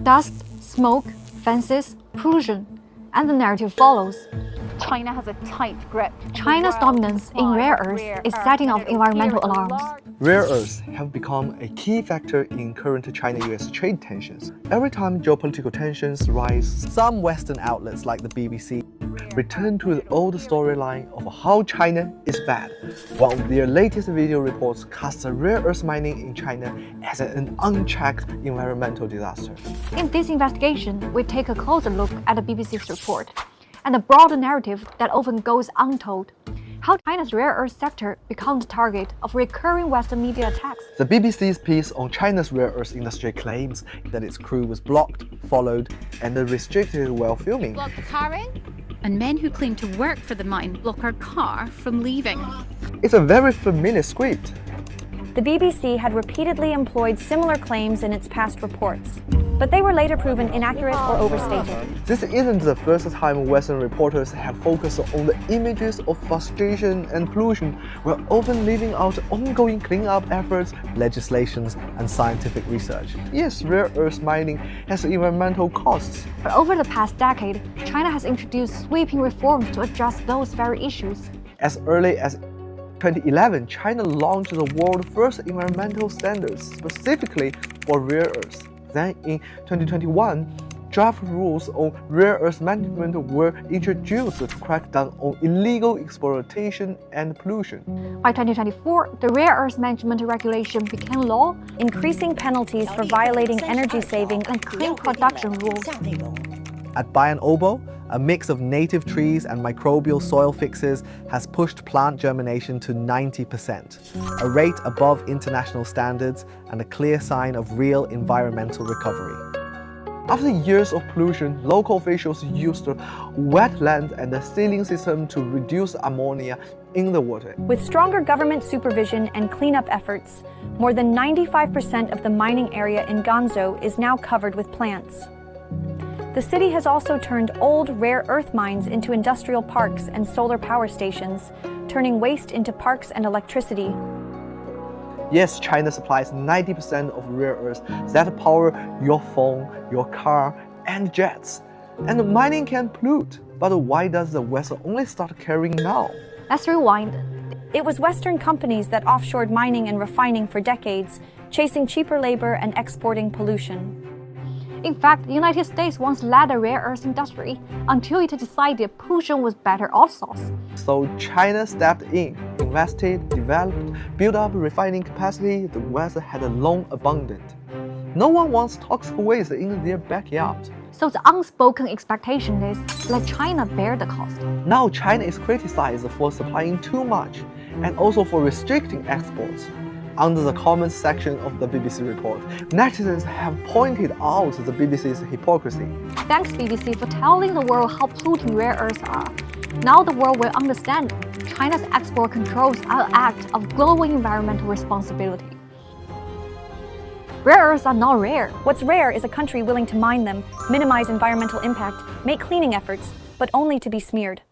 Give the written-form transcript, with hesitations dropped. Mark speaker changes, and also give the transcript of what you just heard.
Speaker 1: Dust, smoke, fences, pollution, and the narrative follows.
Speaker 2: China has a tight grip.
Speaker 1: China's dominance in rare earths is setting off environmental alarms.
Speaker 3: Rare earths have become a key factor in current China-US trade tensions. Every time geopolitical tensions rise, some Western outlets like the BBC return to the old storyline of how China is bad, while their latest video reports cast rare earth mining in China as an unchecked environmental disaster.
Speaker 1: In this investigation, we take a closer look at the BBC's report and the broader narrative that often goes untold. How China's rare earth sector becomes the target of recurring Western media attacks.
Speaker 3: The BBC's piece on China's rare earth industry claims that its crew was blocked, followed, and restricted while filming.
Speaker 2: Block the car in?
Speaker 4: And men who claim to work for the mine block our car from leaving.
Speaker 3: It's a very familiar script.
Speaker 5: The BBC had repeatedly employed similar claims in its past reports, but they were later proven inaccurate or overstated.
Speaker 3: This isn't the first time Western reporters have focused on the images of frustration and pollution, while often leaving out ongoing cleanup efforts, legislations, and scientific research. Yes, rare earth mining has environmental costs.
Speaker 1: But over the past decade, China has introduced sweeping reforms to address those very issues.
Speaker 3: As early as 2011, China launched the world's first environmental standards specifically for rare earths. Then in 2021, draft rules on rare earth management were introduced to crack down on illegal exploitation and pollution.
Speaker 1: By 2024, the rare earth management regulation became law,
Speaker 5: Increasing penalties for violating energy-saving
Speaker 1: and clean production rules.
Speaker 3: At Bayan Obo, a mix of native trees and microbial soil fixes has pushed plant germination to 90%, a rate above international standards and a clear sign of real environmental recovery. After years of pollution, local officials used wetland and the sealing system to reduce ammonia in the water.
Speaker 5: With stronger government supervision and cleanup efforts, more than 95% of the mining area in Ganzhou is now covered with plants. The city has also turned old rare earth mines into industrial parks and solar power stations, turning waste into parks and electricity.
Speaker 3: Yes, China supplies 90% of rare earths that power your phone, your car, and jets. And mining can pollute, but why does the West only start caring now?
Speaker 1: Let's rewind.
Speaker 5: It was Western companies that offshored mining and refining for decades, chasing cheaper labor and exporting pollution.
Speaker 1: In fact, the United States once led the rare earth industry until it decided pollution was better outsourced.
Speaker 3: So China stepped in, invested, developed, built up refining capacity the West had long abandoned. No one wants toxic waste in their backyard.
Speaker 1: So the unspoken expectation is let China bear the cost.
Speaker 3: Now China is criticized for supplying too much and also for restricting exports. Under the comments section of the BBC report, netizens have pointed out the BBC's hypocrisy.
Speaker 1: Thanks BBC for telling the world how polluting rare earths are. Now the world will understand China's export controls are an act of global environmental responsibility. Rare earths are not rare.
Speaker 5: What's rare is a country willing to mine them, minimize environmental impact, make cleaning efforts, but only to be smeared.